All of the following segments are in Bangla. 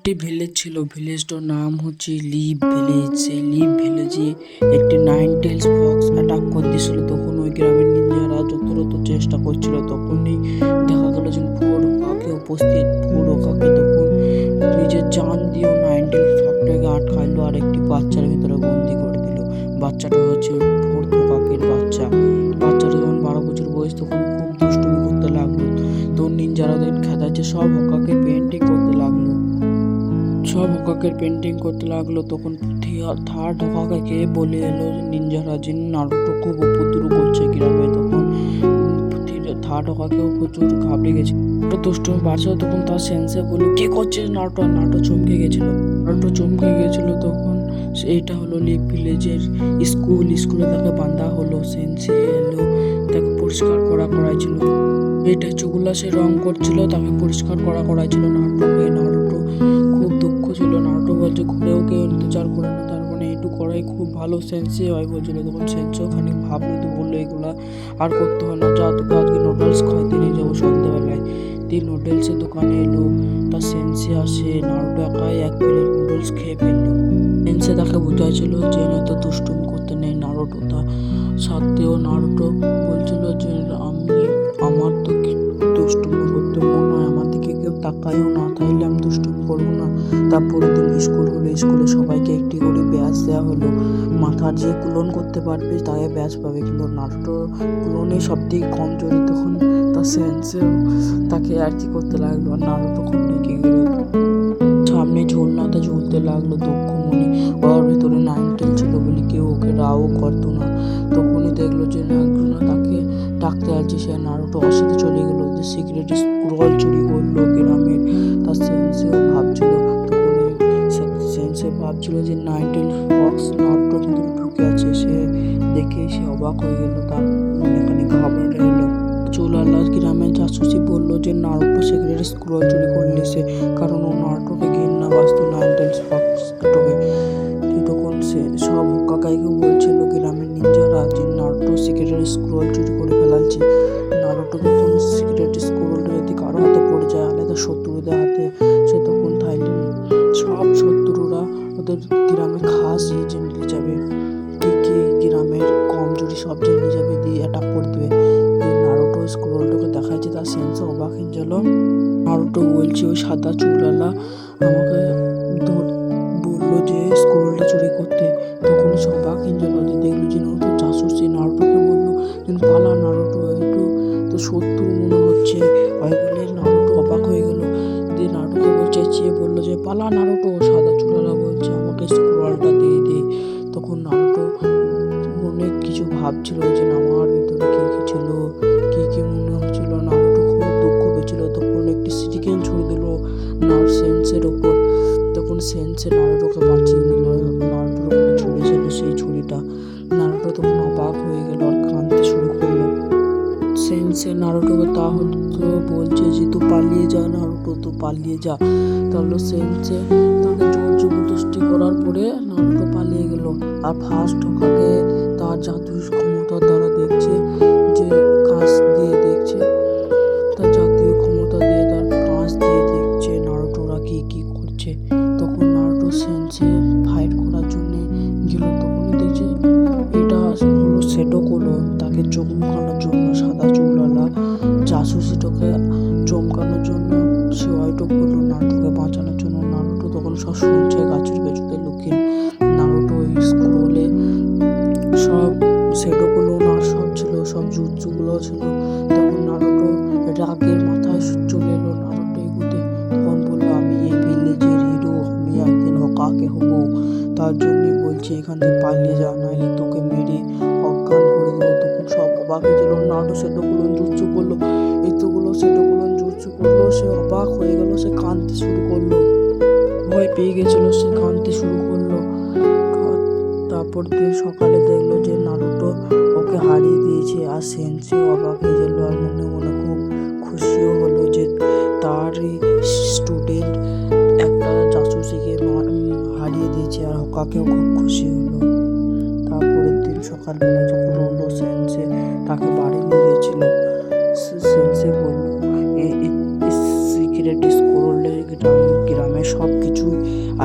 একটি ভিলেজ ছিল। ভিলেজটার নাম হচ্ছে লিভ ভিলেজ। সেই লিভ ভিলেজে একটি নাইন টেলস ফক্স অ্যাটাক করে দিয়েছিল। তখন ওই গ্রামের নিনজারা যথাযথ চেষ্টা করছিল, তখনই দেখা গেল যে ফোর কাকে উপস্থিত। ফোর কাকে তখন নিজের জান দিয়ে নাইন টেলস ফক্সটাকে আটকাইলো আর একটি বাচ্চার ভিতরে বন্দি করে দিল। বাচ্চাটা হচ্ছে ফোর কাকের বাচ্চা। বাচ্চাটা যখন 12 বছর বয়স, তখন খুব দুষ্টুমি করতে লাগলো। তো নিনজারা খেদাচ্ছে সব হকাকে পেন্টিং করতে লাগলো। তখন থার্ড হকাকে বলে এলো যে নিনজারা যে নারুটো খুব উপদ্রব করছে গ্রামে। তখন থার্ড হকাকেও প্রচুর ঘাবড়ে গেছে। দুষ্টুমি বাড়ছে। তখন তার সেন্সে বললো, কি করছিস নারুটো? নারুটো চমকে গেছিল। তখন এইটা হলো লিভ ভিলেজের স্কুলে তাকে বাঁধা হলো। সেন্সে এলো, তাকে পরিষ্কার করাইছিল। এটা চুগুলা সে রং করছিল, তাকে পরিষ্কার করাইছিল নারুটোকে। নারুটো খুব দুঃখ ছিল। নারুটো বলছে ঘুরেও কেউ ইন্তজার করে না, তার মানে এইটু করাই খুব ভালো। সেন্সে হয় বলছিল। তখন সেন্সেও খানিক ভাবলো, তো বললো এগুলা আর করতে হয় না, যা তোকে আজকে নুডলস খাইতে নিয়ে যাবো সন্ধ্যাবেলায়। নুডলসের দোকানে এলো, তার সেন্সে আসে। নারুটো একাই 1 প্লেট নুডলস খেয়ে ফেললো। সেন্সে তাকে বুঝাইছিল যে এত দুষ্টুমি করতে নেই নারুটো। তা সত্ত্বেও নারুটো বলছিল যে আমার তো দুষ্টুমি করতে মনে হয়, আমার দিকে কেউ তাকায়ও না, তাইলে আমি দুষ্টুমি করবো না। তারপরের দিন স্কুল হলো। স্কুলে সবাইকে একটি করে ব্যাচ দেওয়া হলো। মাথার যে কুলন করতে পারবে তাকে ব্যাচ পাবে। কিন্তু নারুটো কুলনে সব থেকে কম জড়ি। তখন তার সেন্সেও তাকে আর কি করতে লাগলো, আর নারুটো খুব রেগে গেল। সামনে ঝোলনাতে ঝুলতে লাগলো দুঃখ মনে। ওর ভিতরে 9 টেল ছিল বলে কেউ ওকে রাও করতো না। তখনই দেখলো যে একজনা তাকে ডাকতে আসছে। সে নারুটো সাথে চলে গেল, যে সিক্রেট স্ক্রল চুরি করলো গ্রামের। তার সেন্সেও ভাবছিল যে 9 টেল ফক্স নারুটোর ভিতরে ঢুকে আছে। সে দেখে সে অবাক হয়ে গেল, তার মনে খানিক ঘাবড়ে এলো। চুলালা গ্রামের জাসুসি বললো যে নারুটো সিক্রেট স্ক্রল চুরি করলে সে, কারণ ও নারুটোকে ঘেন্না বাসত 9 টেলস ফক্সটাকে। তখন সে সব হকাকাইকে বলছিল গ্রামের নিনজারা যে নারুটো সিক্রেট স্ক্রল চুরি করে ফেলাচ্ছে। নারুটো তখন সিক্রেট স্ক্রলটা যদি কারো হাতে পড়ে যায়, আলাদা শত্রুদের হাতে, সে তখন থাইল্যান্ড সব শত্রুরা ওদের গ্রামে খাস জেনে যাবে। কি গ্রামের কমজোরি সব জেনে যাবে, দিয়ে অ্যাটাক করে দেবে। নারুটো স্ক্রলটাকে দেখাচ্ছে, তার সেন্স অবাক হয়ে গেল। নারুটো বলছে ওই সাদা চুলওয়ালা আমাকে বললো যে স্ক্রলটা চুরি করতে। তখন সব অবাক হয়ে গেল, যে দেখলো যে নারুটো জাসুসি। নারুটোকে বললো যে পালা নারুটো, একটু তো শত্রু মনে হচ্ছে। ওই বলে নারুটো অবাক হয়ে গেল। দিয়ে নারুটোকে চেঁচিয়ে বললো যে পালা নারুটো। সাদা চুলওয়ালা বলছে আমাকে স্ক্রলটা দিয়ে দে। তখন নারুটো অনেক কিছু ভাবছিল যে আমার ভিতরে কি ছিল, কি মনে হচ্ছিল। নারুটো খুব দুঃখ পেয়েছিল। তখন একটি সিটিকেন ছুড়ে দিল সেন্সের ওপর। তখন সেন্সে নারুটোকে বাঁচিয়ে নিল। নারুটোর উপরে ছুড়েছিল সেই ছুরিটা। নারুটো তখন অবাক হয়ে গেল আর কাঁদতে শুরু করলো। সেন্সে নারুটোকে তাহলে বলছে যে তুই পালিয়ে যা নারুটো, তুই পালিয়ে যা। তাহলে সেন্সে তাকে জোর জবরদস্তি করার পরে নারুটো পালিয়ে গেল। আর ফার্স্ট হকাকে তার জাদুর ক্ষমতার দ্বারা দেখছে, যে কাঁচ দিয়ে দেখছে, তার জাতীয় ক্ষমতা দিয়ে তার কাঁচ দিয়ে দেখছে নারুটোরা কি করছে। তখন নারুটো সেন্সে ফাইট করার জন্য গেল। তখনই দেখছে এটা হলো সেটো করলো, তাকে চমকানোর জন্য। সাদা চুলওয়ালা জাসুসিটাকে চমকানোর জন্য সে হয়তো করলো নারুটোকে বাঁচানোর জন্য। নারুটো তখন সব শুনছে গাছের পেছনে লুকিয়ে। নারুটো ওই স্ক্রোলে সব সেটোগুলো আর সব ছিল, সব জুৎসুগুলো ছিল। তখন নারুটো রাগের মাথায় চলে এলো নারুটো এগুতে। তখন বললো আমি এই ভিলেজের হিরো, আমি একদিন হকাকে হবো। তার জন্যই বলছি এখান থেকে পালিয়ে যা, নাহলে তোকে মেরে অজ্ঞান করে দেবো। তখন সব অবাক হয়ে গেল। নারুটো সেটোগুলো জুৎসু করলো, সেটোগুলো জুৎসু করলো। সে অবাক হয়ে গেল, সে কাঁদতে শুরু করলো। ভয় পেয়ে গেছিল, সে কাঁদতে শুরু করলো। তারপর দিন সকালে দেখলো যে নারুটো ওকে হারিয়ে দিয়েছে। আর সেন্সে অবাক হয়ে গেল, আর মনে মনে খুব খুশিও হলো যে তারই স্টুডেন্ট একটা জাসুসিকে হারিয়ে দিয়েছে। আর হকাকেও খুব খুশি হলো। তারপরের দিন সকালবেলা যখন হলো, সেন্সে তাকে বাড়ি নিয়ে গেছিল। সেন্সে বললো সিক্রেট স্ক্রোলে গ্রামে টাইমে সব কিছুই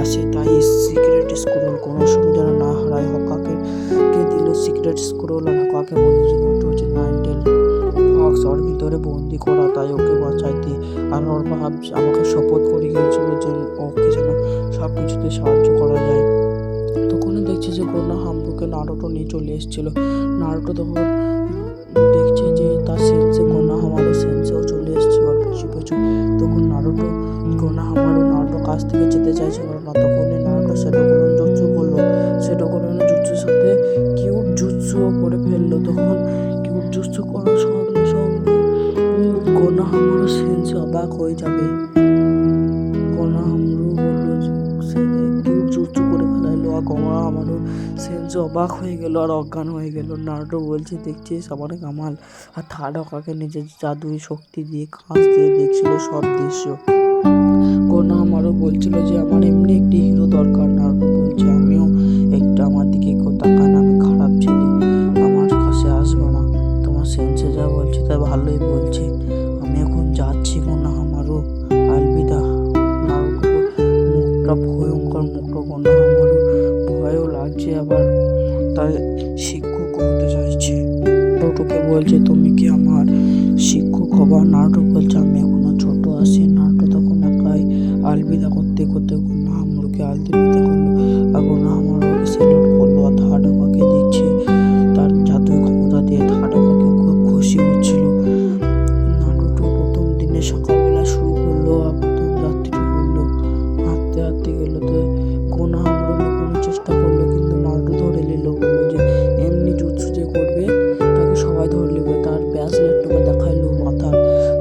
আসে, তাই সিক্রেট স্ক্রোল কোনো সময় যেন না হারায়। হকাকে দিল সিক্রেট স্ক্রোল আর হকাকে বলল যে ওটা হচ্ছে নাইনটেল ফক্স, ওর ভিতরে বন্দি করা, তাই ওকে বাঁচাইতে। আর ওর বাপ আমাকে শপথ করে গিয়েছিল যে ওকে যেন সব কিছুতে সাহায্য করা যায়। তখনই দেখছে যে কোনোহামুরাকে নারুটো নিয়ে চলে এসেছিল। নারুটো তখন দেখছে যে তার সেন্সে কোনোহামারু সেন্সেও চলে এসেছে ওর পিছু পিছু। তখন নারুটো কাছ থেকে যেতে চাইছিল না, তখনই নারুটো সেটোকুলন জুৎসু করলো। সেটোকুলন জুৎসুর সাথে কিউট জুৎসুও করে ফেললো। তখন কিউট জুৎসু করার সঙ্গে সঙ্গে কোনোহামারু সেন্সে অবাক হয়ে যাবে। কোনোহামারু বললো সে কিউট জুৎসু করে ফেলাইলো, আর কোনোহামারু সেন্সে অবাক হয়ে গেল আর অজ্ঞান হয়ে গেল। নারুটো বলছে দেখছিস আমার কামাল। আর থার্ড হকাকে নিজের জাদুই শক্তি দিয়ে কাঁচ দিয়ে দেখছিল সব দৃশ্য। কোনোহামারু বলছিল যে আমার এমনি একটি হিরো দরকার। নারুটো বলছে আমিও একটা, আমার দিকে কেউ তাকায় না, আমি খারাপ ছেলে, আমার কাছে আসবো না। তোমার সেন্সে যা বলছে তাই ভালোই বলছে, আমি এখন যাচ্ছি কোনোহামারু, আলবিদা। নারুটো মুখটা ভয়ঙ্কর মুখটা, কোনোহামারু ভয়ও লাগছে আবার তাই শিক্ষক হতে চাইছে। নারুটোকে বলছে তুমি কি আমার শিক্ষক হবা? নারুটো বলছে আমি এখনো ছোট আছি। নারুটো তখন একাই আলবিদা করতে করতে কোনোহামারুকে আলবিদা করলো, আর কোনোহামারুকে স্যালুট করলো। আর থার্ড হকাকে দেখছে তার জাদুই ক্ষমতা দিয়ে থার্ড হকাকে খুব খুশি হচ্ছিল। নারুটো প্রথম দিনে সকালবেলা শুরু করলো আর প্রথম রাত্রি করলো, হাঁটতে হাঁটতে গেলো। তো কোনোহামারু লুকোনোর চেষ্টা করলো, কিন্তু নারুটো ধরে নিল, বললো যে এমনি জুৎসু যে করবে তাকে সবাই ধরে নেবে। তার ব্যাসলেটটাকে দেখাইলো, মাথার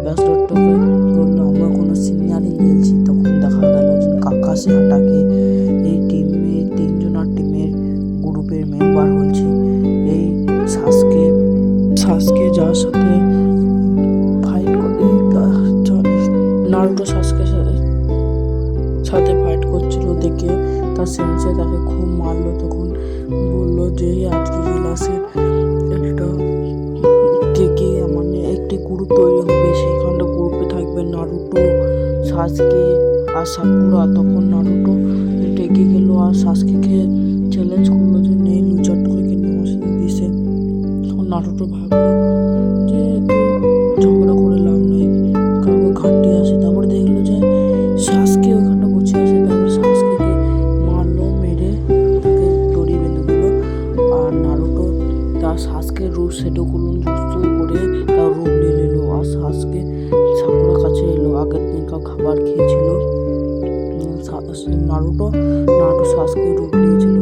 ব্যাসলেটটাকে বললো আমরা কোনো সিনিয়র খেলছি। তখন দেখা গেল যে কাকাশি হাটাকে এই টিমের তিনজনের টিমের গ্রুপের মেম্বার হচ্ছে। এই সাসকে যার সাথে ফাইট করে, নারুটো সাসকে সাথে ফাইট করছিল দেখে তার সেন্সে তাকে খুব মারলো। তখন বললো যে আজকে ক্লাসে একটা কে মানে একটি গ্রুপ তৈরি হবে, সেইখানটা গ্রুপে থাকবে নারুটো, সাসকে আর সাকুরা। তখন নারুটো রেগে গেল আর সাসকেকে চ্যালেঞ্জ করলো যে নেই লুচারটাকে কিন্তু আমার সাথে দিছে। তখন নারুটো ভাবলো যে ঝগড়া করে লাভ নেই, কাউকে ঘাঁটি আসে। তারপরে দেখলো যে সাসকে ওইখানটা বসে আছে, তারপরে সাসকেকে মারলো, মেরে তাকে দড়ি বেঁধে দিল। আর নারুটো তার সাসকে রূপ সেটোকুলন জুৎসু করে তার রূপ নিয়ে নিল। আর সাসকে সাকুরার কাছে এলো, আগের দিনকার খাবার খেয়েছিল। নারুটো সাসকে রূপ নিয়েছিল।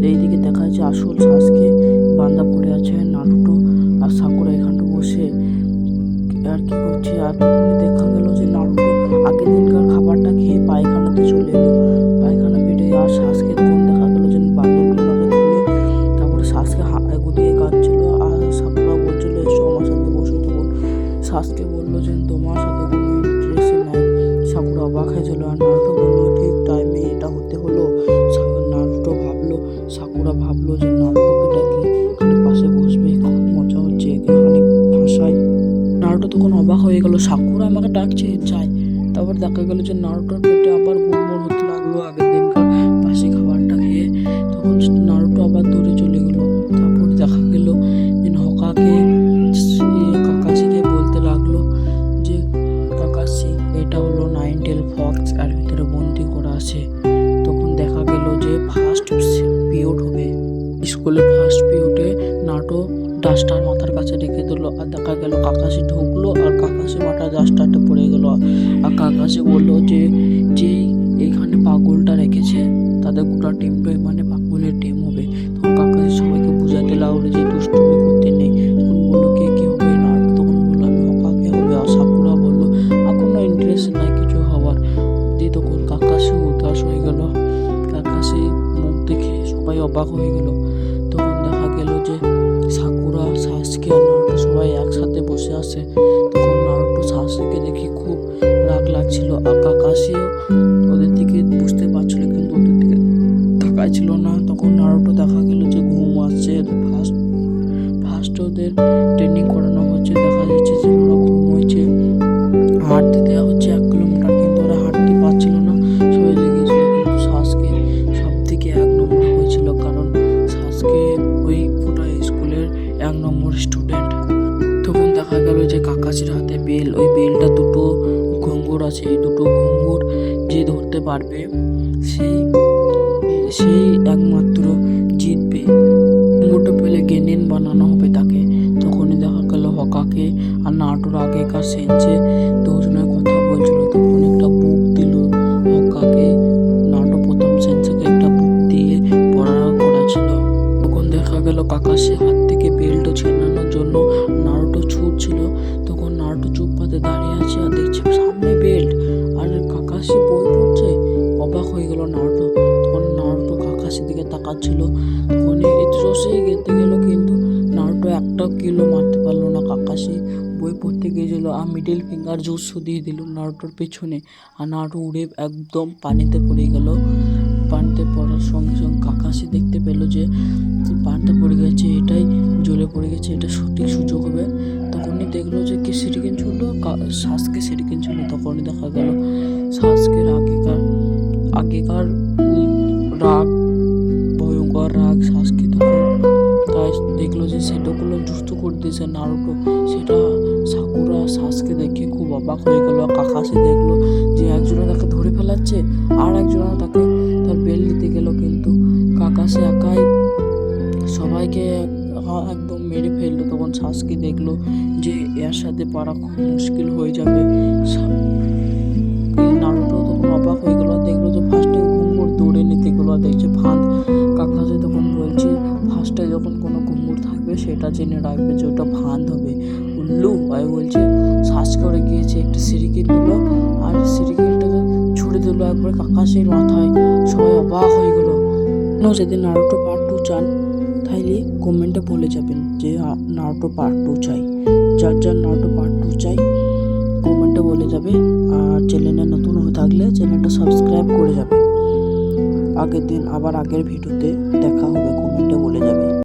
এইদিকে দেখা যাচ্ছে আসল সাসকে বান্ধা পড়ে আছে। নারুটো আর সাকুরা এখানটা বসে আর কি করছে। আর তখনই দেখা গেল যে নারুটো আগের দিনকার খাবারটা খেয়ে পায়খানাতে চলে এলো, পায়খানা পেটে। আর সাসকে তখন দেখা গেল যে বান্দরগুলোকে খুলে তারপরে সাসকে এগু দিয়ে কাঁদছিল। আর সাকুরা বলছিল এসো আমার সাথে বসো। তখন সাসকে বললো যে তোমার সাথে কোনো ইন্টারেস্ট নাই। সাকুরা অবাক হয়েছিল। আর নারুটো বললো ঠিক টাইমে এটা হতে হলো। সাকুরা ভাবলো যে নারুটোকে ডাকি এখানে পাশে বসবে, খুব মজা হচ্ছে, এখানে ভাষায়। নারুটো তখন অবাক হয়ে গেল, সাকুরা আমাকে ডাকছে, চাই। তারপর দেখা গেল যে নারুটোর পেটে আবার গুড়মুড় হতে লাগলো আগের দিনকার বাসি খাবারটা খেয়ে। তখন নারুটো আবার দৌড়ে চলে গেল। তারপর দেখা গেল যে হকাকে কাকাশিকে বলতে লাগলো যে কাকাশি এটা হলো নাইনটেল ফক্স, আর ভিতরে বন্দি করা আছে। তখন দেখা গেল যে ফার্স্ট পিরিয়ড হবে স্কুলের ফার্স্ট পিরিয়ডে। নারুটো ডাস্টার মাথার কাছে রেখে দিল। আর দেখা গেল কাকাশি ঢুকলো আর কাকাশি মাথার ডাস্টারটা পড়ে গেল। আর কাকাশি বললো যে যেই এইখানে পাগলটা রেখেছে তাদের গোটা টিমটাই মানে পাগলের টিম হবে। তখন কাকাশি সবাইকে বুঝাতে লাগলো যে দুষ্টুমি করতে নেই। তখন বললো কে হবে? নারুটো তখন বললো আমি হকাকে হবে। আর সাকুরা বললো আর কোনো ইন্টারেস্ট নাই কিছু হওয়ার। দিয়ে তখন কাকাশি উদাস হয়ে গেল। কাকাশি মুখ দেখে সবাই অবাক হয়ে গেল। তখন দেখা গেল যে সাকুরা, সাসকে আর নারুটো সবাই একসাথে বসে আছে। তখন নারুটো সাসকে দেখে খুব রাগ লাগছিল। আর কাকাশিও ওদের দিকে বুঝতে পারছিল কিন্তু ওদের দিকে তাকাইছিল না। তখন নারুটো দেখা গেল যে ঘুম আসছে। ফার্স্ট ওদের ট্রেনিং করানো হচ্ছে, দেখা যাচ্ছে যে ওরা ঘুম হয়েছে। হাঁটতে দেওয়া হচ্ছে 1 কিলোমিটার, কিন্তু ওরা হাঁটতে পারছিল না। সবাই কাকাশির হাতে বেল, ওই বেলটা দুটো ঘুঙুর আছে, এই দুটো ঘুঙুর যে ধরতে পারবে সেই সেই একমাত্র জিতবে। ঘুঙুরটা পেলে গেনিন বানানো হবে তাকে। তখনই দেখা গেল হকাকে আর নাটোর আগেকার সেন্সে দুজনের কথা বলছিল। তখন একটা বুক দিল হকাকে, নাটো প্রথম সেন্সেকে একটা বুক দিয়ে পড়ানো করাছিল। তখন দেখা গেল কাকাশি হাত থেকে বেল্টও ছিনানোর জন্য নারুটো ছুটছিল। তখন নারুটো চুপ পাতে দাঁড়িয়ে আছে আর দেখছে সামনে বেল্ট, আর কাকাশি বই পড়ছে। অবাক হয়ে গেল নারুটো। তখন নারুটো কাকাশির দিকে তাকাচ্ছিল। তখন একটু জোশেই গেতে গেল, কিন্তু নারুটো একটা কিলো মারতে পারলো না। কাকাশি বই পড়তে গিয়েছিল আর মিডিল ফিঙ্গার জুৎসু দিয়ে দিল নারুটোর পেছনে, আর নারুটো উড়ে একদম পানিতে পড়ে গেল। পানিতে পড়ার সঙ্গে সঙ্গে কাকাশি দেখতে পেল যে পানিতে পড়ে গেছে, এটাই জ্বলে পড়ে গেছে, এটা সঠিক সুযোগ হবে। তখনই দেখলো যে কি সিরিকেন ছুটলো, সাসকে সিরিকেন ছিল। তখনই দেখা গেল সাসকের আগেকার রাগ, ভয়ঙ্কর রাগ সাসকে। তখন তাই দেখলো যে সেটাগুলো যুক্ত করে দিয়েছে নারুটো। সেটা সাকুরা সাসকে দেখে খুব অবাক হয়ে গেল। কাকাশি দেখলো যে একজনে তাকে ধরে ফেলাচ্ছে আর একজনে তাকে তার বেল নিতে গেল, কিন্তু কাকাশি একাই সবাইকে একদম মেরে ফেললো। তখন সাসকে দেখলো যে এর সাথে পারা খুব মুশকিল হয়ে যাবে। নারুটো তখন অবাক হয়ে গেল, দেখলো যে ফার্স্টে ঘুঙুর দৌড়ে নিতে গেলো, দেখছে ফাঁদ। কাকাশি তখন বলছে ফার্স্টে যখন কোনো ঘুঙুর থাকবে সেটা জেনে রাখবে যে ওটা ফাঁদ হবে। উল্লু ভাই বলছে শ্বাস করে গিয়েছে, একটা সিরিকেল দিল আর সিরিকেলটাকে ছুড়ে দিল একবার কাকাশির মাথায়। সবাই অবাক হয়ে গেল। যদি নারুটো পার্ট 2 চান তাইলে কমেন্টে বলে যাবেন যে নারুটো পার্ট 2 চাই। যার যার নারুটো পার্ট 2 চাই কমেন্টে বলে যাবে। আর চ্যানেলে নতুন হয়ে থাকলে চ্যানেলটা সাবস্ক্রাইব করে যাবে। আগের দিন আবার আগের ভিডিওতে দেখা হবে।